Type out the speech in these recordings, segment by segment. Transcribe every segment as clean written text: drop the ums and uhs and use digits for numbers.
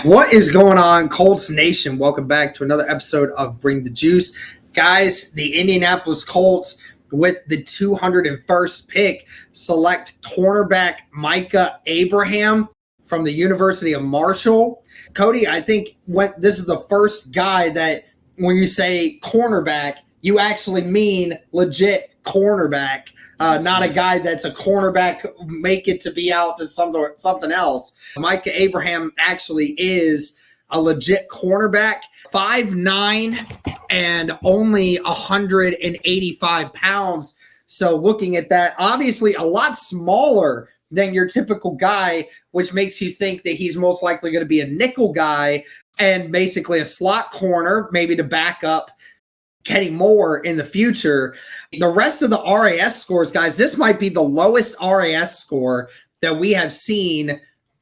What is going on, Colts Nation? Welcome back to another episode of Bring the Juice. Guys, the Indianapolis Colts, with the 201st pick, select cornerback Micah Abraham from the University of Marshall. Cody, I think this is the first guy that when you say cornerback, you actually mean legit cornerback. Not a guy that's a cornerback, make it to be out to something else. Micah Abraham actually is a legit cornerback, 5'9" and only 185 pounds. So looking at that, obviously a lot smaller than your typical guy, which makes you think that he's most likely going to be a nickel guy and basically a slot corner, maybe to back up Kenny Moore in the future. The rest of the RAS scores, guys, this might be the lowest RAS score that we have seen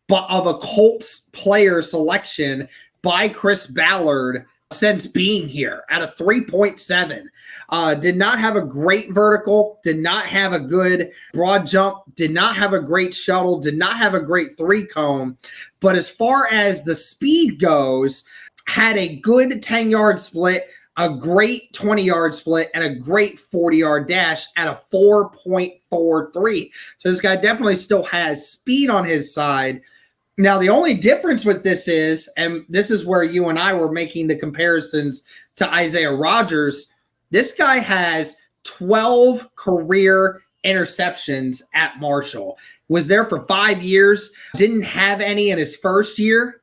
of a Colts player selection by Chris Ballard since being here at a 3.7. Did not have a great vertical, did not have a good broad jump, did not have a great shuttle, did not have a great three cone. But as far as the speed goes, had a good 10-yard split, a great 20-yard split, and a great 40-yard dash at a 4.43. So this guy definitely still has speed on his side. Now, the only difference with this is, and this is where you and I were making the comparisons to Isaiah Rodgers, this guy has 12 career interceptions at Marshall. Was there for 5 years, didn't have any in his first year,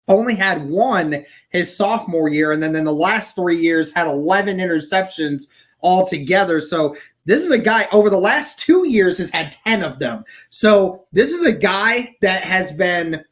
only had one his sophomore year, and then in the last 3 years had 11 interceptions altogether. So this is a guy over the last 2 years has had 10 of them. So this is a guy that has been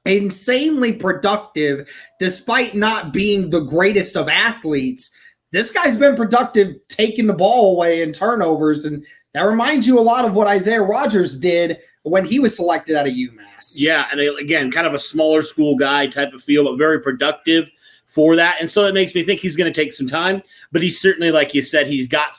insanely productive despite not being the greatest of athletes. This guy's been productive taking the ball away in turnovers, and that reminds you a lot of what Isaiah Rodgers did when he was selected out of UMass. Yeah, and again, kind of a smaller school guy type of feel, but very productive for that. And so it makes me think he's going to take some time, but he's certainly, like you said, he's got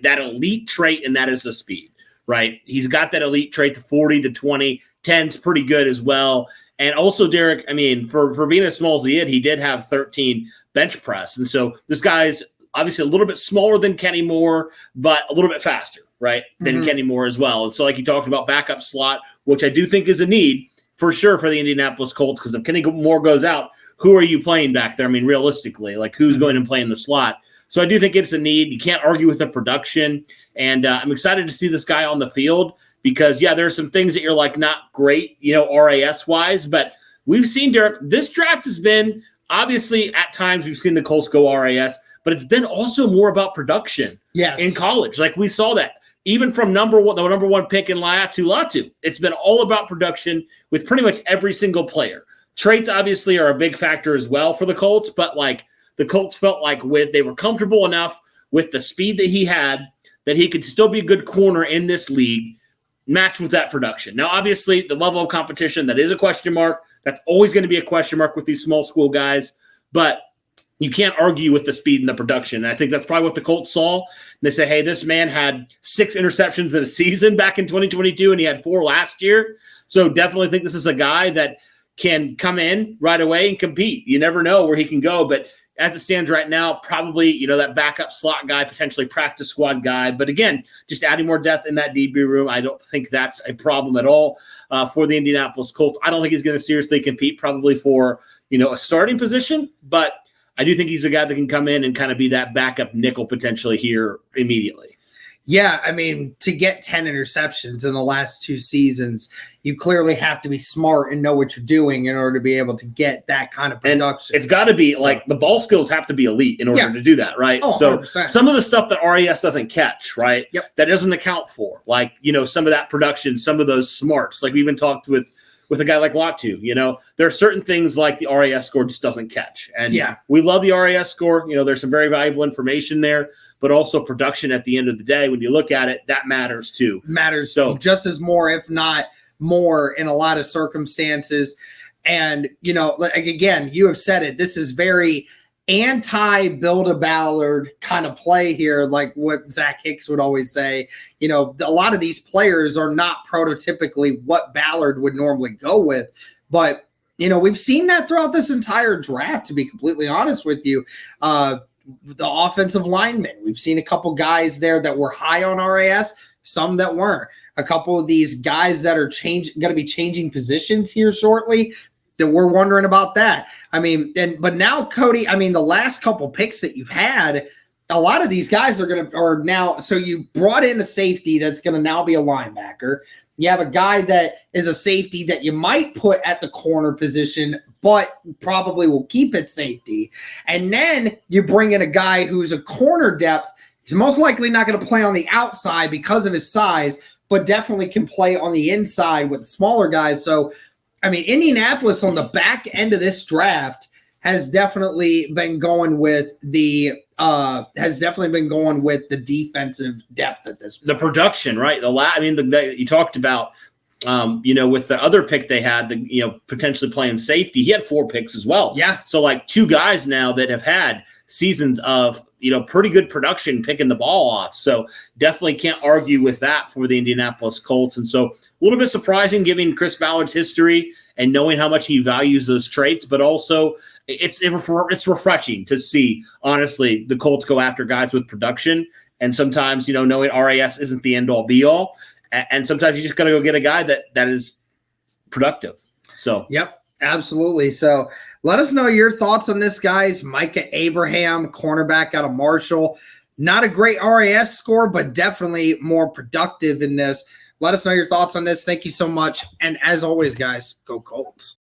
that elite trait, and that is the speed, right? He's got that elite trait, the 40, the 20, 10's pretty good as well. And also, Derek, I mean, for being as small as he did have 13 bench press. And so this guy's obviously a little bit smaller than Kenny Moore, but a little bit faster, right, than Kenny Moore as well. And so like you talked about, backup slot, which I do think is a need for sure for the Indianapolis Colts, because if Kenny Moore goes out, who are you playing back there? I mean, realistically, like who's going to play in the slot? So I do think it's a need. You can't argue with the production. And I'm excited to see this guy on the field because, yeah, there are some things that you're like not great, RAS-wise. But we've seen, Derek, this draft has been, obviously, at times we've seen the Colts go RAS, but it's been also more about production in college. Like we saw that. Even from the number one pick in Latu, it's been all about production with pretty much every single player. Traits obviously are a big factor as well for the Colts, but like the Colts felt like they were comfortable enough with the speed that he had that he could still be a good corner in this league, matched with that production. Now, obviously, the level of competition, that is a question mark. That's always going to be a question mark with these small school guys, but you can't argue with the speed and the production. And I think that's probably what the Colts saw. They say, hey, this man had 6 interceptions in a season back in 2022, and he had 4 last year. So definitely think this is a guy that can come in right away and compete. You never know where he can go. But as it stands right now, probably, that backup slot guy, potentially practice squad guy. But again, just adding more depth in that DB room, I don't think that's a problem at all for the Indianapolis Colts. I don't think he's going to seriously compete probably for, a starting position, but I do think he's a guy that can come in and kind of be that backup nickel potentially here immediately. Yeah, I mean, to get 10 interceptions in the last 2 seasons, you clearly have to be smart and know what you're doing in order to be able to get that kind of production. And it's got to be like the ball skills have to be elite in order to do that, right? Oh, so 100%. Some of the stuff that RAS doesn't catch, right? Yep. That doesn't account for, like, some of that production, some of those smarts. Like we even talked with a guy like Latu, there are certain things like the RAS score just doesn't catch. And we love the RAS score. There's some very valuable information there, but also production at the end of the day, when you look at it, that matters too. Matters so just as more, if not more, in a lot of circumstances. And, again, you have said it, this is very anti-Build-A-Ballard kind of play here, like what Zach Hicks would always say. A lot of these players are not prototypically what Ballard would normally go with, but we've seen that throughout this entire draft, to be completely honest with you. The offensive linemen, we've seen a couple guys there that were high on RAS, some that weren't. A couple of these guys that are going to be changing positions here shortly, that we're wondering about that. But now, Cody, the last couple picks that you've had, a lot of these guys are now. So you brought in a safety that's going to now be a linebacker. You have a guy that is a safety that you might put at the corner position, but probably will keep at safety. And then you bring in a guy who's a corner depth. He's most likely not going to play on the outside because of his size, but definitely can play on the inside with smaller guys. So, Indianapolis on the back end of this draft has definitely been going with the defensive depth at this point. The production, right? You talked about, with the other pick they had, potentially playing safety. He had 4 picks as well. Yeah. So like 2 guys now that have had seasons of, pretty good production picking the ball off. So definitely can't argue with that for the Indianapolis Colts. And so a little bit surprising given Chris Ballard's history and knowing how much he values those traits, but also it's refreshing to see, honestly, the Colts go after guys with production. And sometimes, knowing RAS isn't the end all be all. And sometimes you just got to go get a guy that is productive. So, yep, absolutely. So let us know your thoughts on this, guys. Micah Abraham, cornerback out of Marshall. Not a great RAS score, but definitely more productive in this. Let us know your thoughts on this. Thank you so much. And as always, guys, go Colts.